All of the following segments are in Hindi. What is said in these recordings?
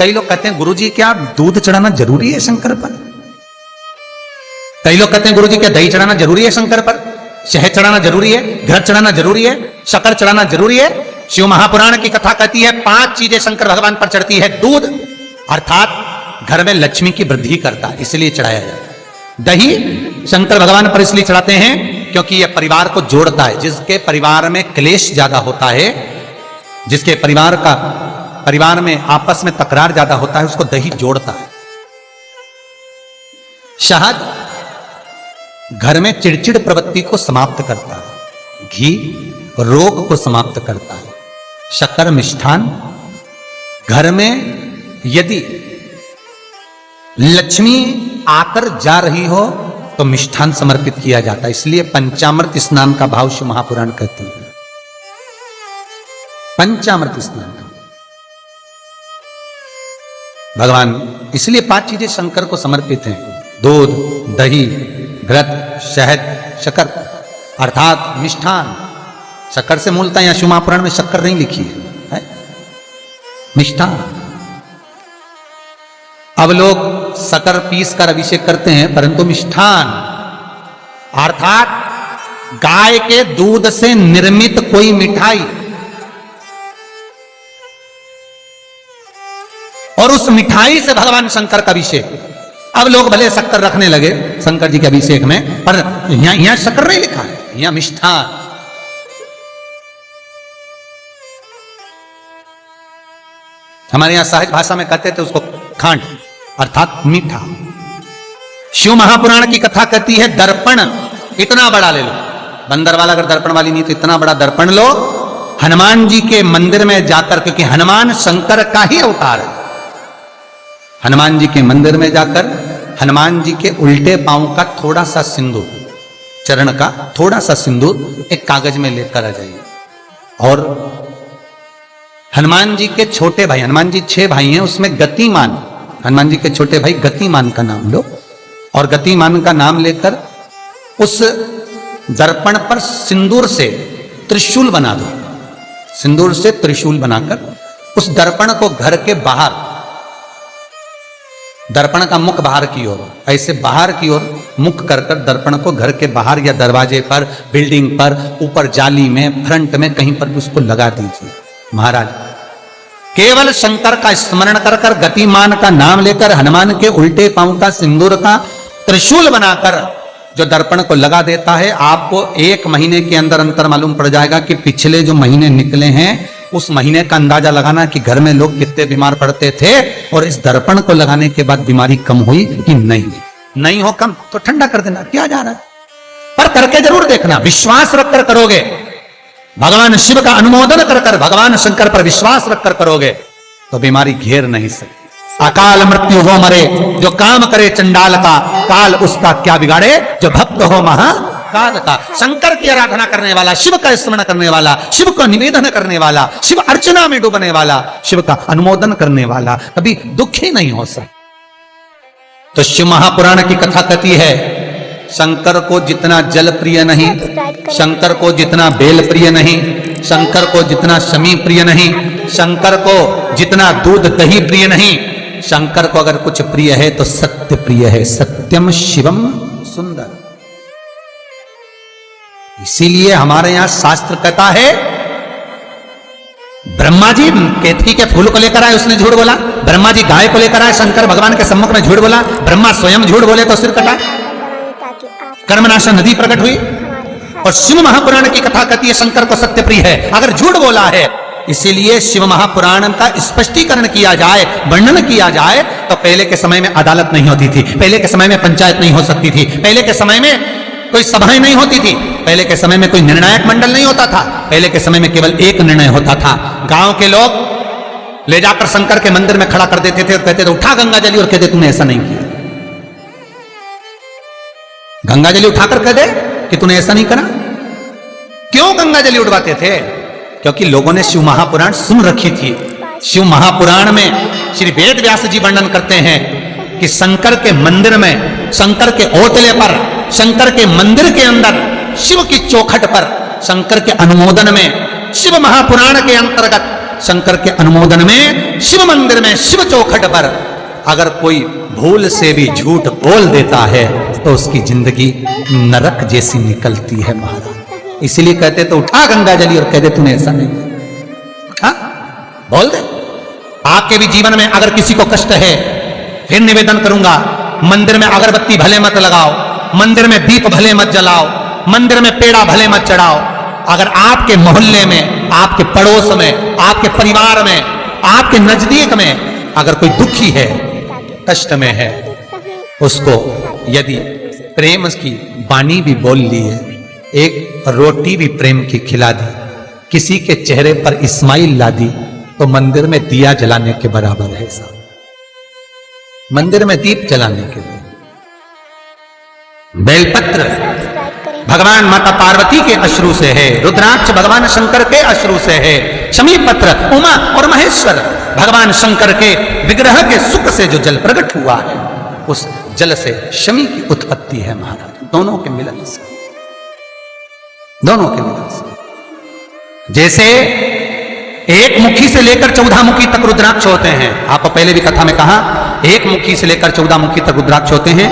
कई लोग कहते हैं गुरुजी क्या दूध चढ़ाना जरूरी है शंकर पर? कई लोग कहते हैं गुरुजी क्या दही चढ़ाना जरूरी है शंकर पर? शहद चढ़ाना जरूरी है? घृत चढ़ाना जरूरी है? शक्कर चढ़ाना जरूरी है? शिव महापुराण की कथा कहती है 5 चीजें शंकर भगवान पर चढ़ती है। दूध अर्थात घर में लक्ष्मी की वृद्धि करता है, इसलिए चढ़ाया जाता है। दही शंकर भगवान पर इसलिए चढ़ाते हैं क्योंकि यह परिवार को जोड़ता है। जिसके परिवार में क्लेश ज्यादा होता है, जिसके परिवार में आपस में तकरार ज्यादा होता है, उसको दही जोड़ता है। शहद घर में चिड़चिड़ प्रवृत्ति को समाप्त करता है। घी रोग को समाप्त करता है। शक्कर मिष्ठान घर में यदि लक्ष्मी आकर जा रही हो तो मिष्ठान समर्पित किया जाता है। इसलिए पंचामृत स्नान का भाव शिव महापुराण कहते हैं। पंचामृत स्नान भगवान, इसलिए 5 चीजें शंकर को समर्पित हैं। दूध, दही, घृत, शहद, शक्कर अर्थात मिष्ठान। शक्कर से मूलतः यहां शिव महापुराण में शक्कर नहीं लिखी है, मिष्ठान। अब लोग शक्कर पीस कर अभिषेक करते हैं, परंतु मिष्ठान अर्थात गाय के दूध से निर्मित कोई मिठाई, और उस मिठाई से भगवान शंकर का अभिषेक। अब लोग भले शक्कर रखने लगे शंकर जी के अभिषेक में, पर यहां शक्कर नहीं लिखा है, यहां मिष्ठान। हमारे यहां साहित्य भाषा में कहते थे उसको खांड अर्थात मीठा। शिव महापुराण की कथा कहती है दर्पण इतना बड़ा ले लो। बंदर वाला अगर दर्पण वाली नहीं तो इतना बड़ा दर्पण लो, हनुमान जी के मंदिर में जाकर, क्योंकि हनुमान शंकर का ही अवतार है। हनुमान जी के मंदिर में जाकर हनुमान जी के उल्टे पांव का थोड़ा सा सिंदूर, चरण का थोड़ा सा सिंदूर एक कागज में लेकर आ जाइए। और हनुमान जी के छोटे भाई, हनुमान जी 6 भाई हैं, उसमें गतिमान, हनुमान जी के छोटे भाई गतिमान का नाम लो, और गतिमान का नाम लेकर उस दर्पण पर सिंदूर से त्रिशूल बना दो। सिंदूर से त्रिशूल बनाकर उस दर्पण को घर के बाहर, दर्पण का मुख बाहर की ओर, ऐसे बाहर की ओर मुख कर कर दर्पण को घर के बाहर या दरवाजे पर, बिल्डिंग पर, ऊपर जाली में, फ्रंट में कहीं पर भी उसको लगा दीजिए। महाराज केवल शंकर का स्मरण कर कर, गतिमान का नाम लेकर, हनुमान के उल्टे पांव का सिंदूर का त्रिशूल बनाकर जो दर्पण को लगा देता है, आपको 1 महीने के अंदर अंतर मालूम पड़ जाएगा कि पिछले जो महीने निकले हैं उस महीने का अंदाजा लगाना कि घर में लोग कितने बीमार पड़ते थे, और इस दर्पण को लगाने के बाद बीमारी कम हुई कि नहीं हो कम तो ठंडा कर देना, क्या जा रहा है, पर करके जरूर देखना। विश्वास रखकर करोगे, भगवान शिव का अनुमोदन कर कर, भगवान शंकर पर विश्वास रखकर करोगे तो बीमारी घेर नहीं सकती। अकाल मृत्यु हो मरे जो काम करे चंडाल का, काल उसका क्या बिगाड़े जो भक्त हो महाकाल का। शंकर की आराधना करने वाला, शिव का स्मरण करने वाला, शिव को निवेदन करने वाला, शिव अर्चना में डूबने वाला, शिव का अनुमोदन करने वाला कभी दुखी नहीं हो सकता। तो शिव महापुराण की कथा कहती है शंकर को जितना जल प्रिय नहीं, शंकर को जितना बेल प्रिय नहीं, शंकर को जितना शमी प्रिय नहीं, शंकर को जितना दूध दही प्रिय नहीं, शंकर को अगर कुछ प्रिय है तो सत्य प्रिय है। सत्यम शिवम सुंदर। इसीलिए हमारे यहां शास्त्र कहता है, ब्रह्मा जी केतकी के फूल को लेकर आए, उसने झूठ बोला। ब्रह्मा जी गाय को लेकर आए, शंकर भगवान के सम्मुख में झूठ बोला। ब्रह्मा स्वयं झूठ बोले तो सिर कटा, कर्मनाशा नदी प्रकट हुई। और शिव महापुराण की कथा कहती है शंकर को सत्य प्रिय है, अगर झूठ बोला है। इसीलिए शिव महापुराण का स्पष्टीकरण किया जाए, वर्णन किया जाए, तो पहले के समय में अदालत नहीं होती थी, पहले के समय में पंचायत नहीं हो सकती थी, पहले के समय में कोई सभाएं नहीं होती थी, पहले के समय में कोई निर्णायक मंडल नहीं होता था, पहले के समय में केवल एक निर्णय होता था। गांव के लोग ले जाकर शंकर के मंदिर में खड़ा कर देते थे और कहते थे उठा गंगा जली, और कहते तूने ऐसा नहीं किया। गंगा जली उठाकर कह दे कि तूने ऐसा नहीं करा। क्यों गंगा जली उठवाते थे? क्योंकि लोगों ने शिव महापुराण सुन रखी थी। शिव महापुराण में श्री वेद व्यास जी वर्णन करते हैं कि शंकर के मंदिर में, शंकर के ओतले पर, शंकर के मंदिर के अंदर, शिव की चौखट पर, शंकर के अनुमोदन में, शिव महापुराण के अंतर्गत शंकर के अनुमोदन में शिव मंदिर में शिव चौखट पर अगर कोई भूल से भी झूठ बोल देता है तो उसकी जिंदगी नरक जैसी निकलती है महाराज। इसीलिए कहते तो उठा गंगा जली और कह दे तूने ऐसा नहीं, उठा बोल दे। आपके भी जीवन में अगर किसी को कष्ट है, फिर निवेदन करूंगा, मंदिर में अगरबत्ती भले मत लगाओ, मंदिर में दीप भले मत जलाओ, मंदिर में पेड़ा भले मत चढ़ाओ। अगर आपके मोहल्ले में, आपके पड़ोस में, आपके परिवार में, आपके नजदीक में अगर कोई दुखी है, कष्ट में है, उसको यदि प्रेम की वाणी भी बोल ली है, एक रोटी भी प्रेम की खिला दी, किसी के चेहरे पर इस्माइल ला दी, तो मंदिर में दिया जलाने के बराबर है साहब। मंदिर में दीप जलाने के लिए बेलपत्र भगवान माता पार्वती के अश्रु से है, रुद्राक्ष भगवान शंकर के अश्रु से है, शमी पत्र उमा और महेश्वर भगवान शंकर के विग्रह के सुख से जो जल प्रकट हुआ है, उस जल से शमी की उत्पत्ति है महाराज। दोनों के मिलन से, दोनों के मिलन से। जैसे एक मुखी से लेकर 14 मुखी तक रुद्राक्ष होते हैं, आप पहले भी कथा में कहा, एक मुखी से लेकर 14 मुखी तक रुद्राक्ष होते हैं।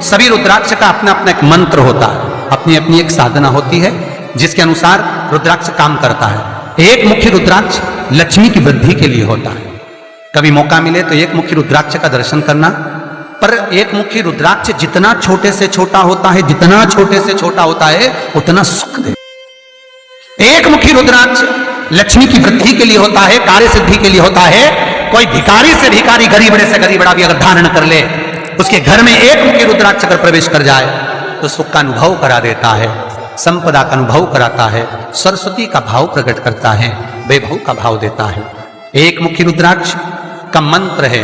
सभी रुद्राक्ष का अपना अपना एक मंत्र होता है, अपनी अपनी एक साधना होती है जिसके अनुसार रुद्राक्ष काम करता है। एक मुखी रुद्राक्ष लक्ष्मी की वृद्धि के लिए होता है। कभी मौका मिले तो एक मुखी रुद्राक्ष का दर्शन करना। पर एक मुखी रुद्राक्ष जितना छोटे से छोटा होता है, जितना छोटे से छोटा होता है, उतना सुख दे। एक मुखी रुद्राक्ष लक्ष्मी की वृद्धि के लिए होता है, कार्य सिद्धि के लिए होता है। कोई भिखारी से भिखारी, गरीबड़े से गरीबड़ा भी अगर धारण कर ले, उसके घर में एक मुखी रुद्राक्ष अगर प्रवेश कर जाए तो सुख का अनुभव करा देता है, संपदा का अनुभव कराता है, सरस्वती का भाव प्रकट करता है, वैभव का भाव देता है। एक मुखी रुद्राक्ष का मंत्र है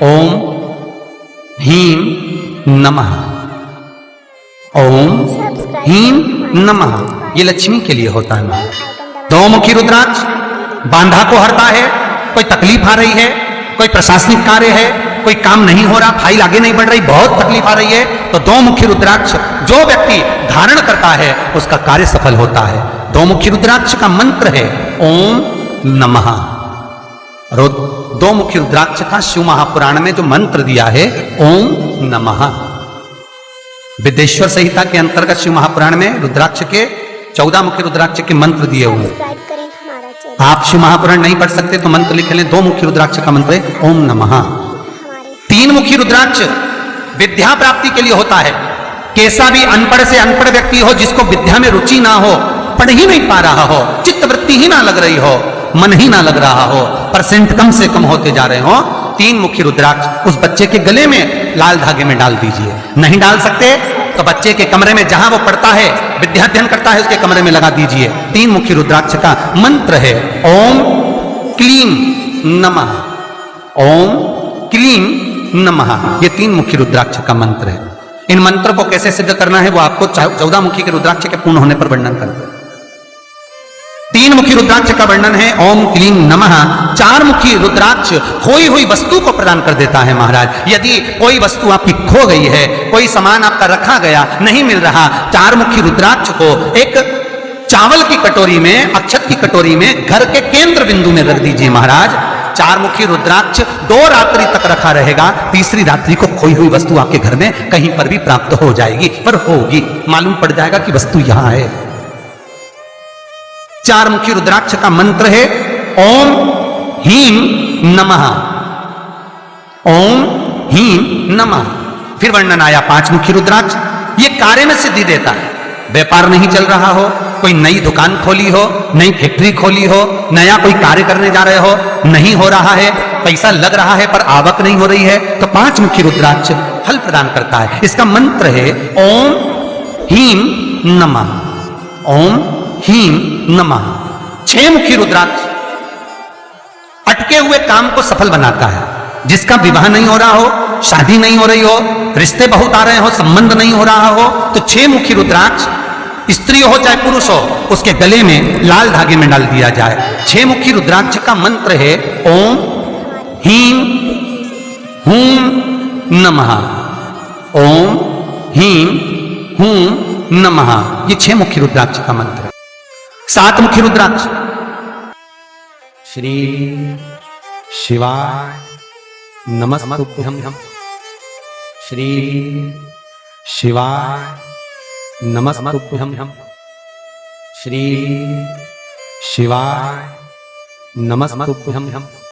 ओम ह्रीं नमः, ओम ह्रीं नमः। ये लक्ष्मी के लिए होता है। दो मुखी रुद्राक्ष बांधा को हरता है। कोई तकलीफ आ रही है, कोई प्रशासनिक कार्य है, कोई काम नहीं हो रहा, फाइल आगे नहीं बढ़ रही, बहुत तकलीफ आ रही है, तो दो मुखी रुद्राक्ष जो व्यक्ति धारण करता है उसका कार्य सफल होता है। दो मुखी रुद्राक्ष का मंत्र है ओम नमः। दो मुखी रुद्राक्ष का शिव महापुराण में जो मंत्र दिया है ओम नमः। विदेश्वर संहिता के अंतर्गत शिव महापुराण में रुद्राक्ष के 14 मुखी रुद्राक्ष के मंत्र दिए हुए। आप शिव महापुराण नहीं पढ़ सकते तो मंत्र लिख लें। दो मुखी रुद्राक्ष का मंत्र है ओम नमः। तीन मुखी रुद्राक्ष विद्या प्राप्ति के लिए होता है। कैसा भी अनपढ़ से अनपढ़ व्यक्ति हो, जिसको विद्या में रुचि ना हो, पढ़ ही नहीं पा रहा हो, चित्त वृत्ति ही ना लग रही हो, मन ही ना लग रहा हो, परसेंट कम से कम होते जा रहे हो, तीन मुखी रुद्राक्ष उस बच्चे के गले में लाल धागे में डाल दीजिए। नहीं डाल सकते तो बच्चे के कमरे में जहां वो पढ़ता है, विद्याध्ययन करता है, उसके कमरे में लगा दीजिए। तीन मुखी रुद्राक्ष का मंत्र है ओम क्लीं नमः, ओम क्लीं नमः। ये तीन मुखी रुद्राक्ष का मंत्र है। इन मंत्र को कैसे सिद्ध करना है वो आपको 14 मुखी के रुद्राक्ष के पूर्ण होने पर वर्णन करते हैं। तीन मुखी रुद्राक्ष का वर्णन है ओम क्लीं नमः। चार मुखी रुद्राक्ष खोई हुई वस्तु को प्रदान कर देता है महाराज। यदि कोई वस्तु आपकी खो गई है, कोई सामान आपका रखा गया नहीं मिल रहा, चार मुखी रुद्राक्ष को एक चावल की कटोरी में, अक्षत की कटोरी में घर के केंद्र बिंदु में रख दीजिए महाराज। चार मुखी रुद्राक्ष 2 रात्रि तक रखा रहेगा। तीसरी रात्रि को खोई हुई वस्तु आपके घर में कहीं पर भी प्राप्त हो जाएगी, पर होगी, मालूम पड़ जाएगा कि वस्तु यहां है। चार मुखी रुद्राक्ष का मंत्र है ओम ह्रीं नमः, ओम ह्रीं नमः। फिर वर्णन आया 5 मुखी रुद्राक्ष। ये कार्य में सिद्धि देता है। व्यापार नहीं चल रहा हो, कोई नई दुकान खोली हो, नई फैक्ट्री खोली हो, नया कोई कार्य करने जा रहे हो, नहीं हो रहा है, पैसा लग रहा है पर आवक नहीं हो रही है, तो 5 मुखी रुद्राक्ष फल प्रदान करता है। इसका मंत्र है ओम ह्रीं नमः, ओम ह्रीं नमः। 6 मुखी रुद्राक्ष अटके हुए काम को सफल बनाता है। जिसका विवाह नहीं हो रहा हो, शादी नहीं हो रही हो, रिश्ते बहुत आ रहे हो, संबंध नहीं हो रहा हो, तो 6 मुखी रुद्राक्ष स्त्री हो चाहे पुरुष हो, उसके गले में लाल धागे में डाल दिया जाए। 6 मुखी रुद्राक्ष का मंत्र है ओम ह्रीं हूं नमः, ओम ह्रीं हूं नमः। ये 6 मुखी रुद्राक्ष का मंत्र है। 7 मुखी रुद्राक्ष श्री शिवाय नमस्तुभ्यं। श्री शिवाय नमस्तुभ्यं। श्री शिवाय नमस्तुभ्यं।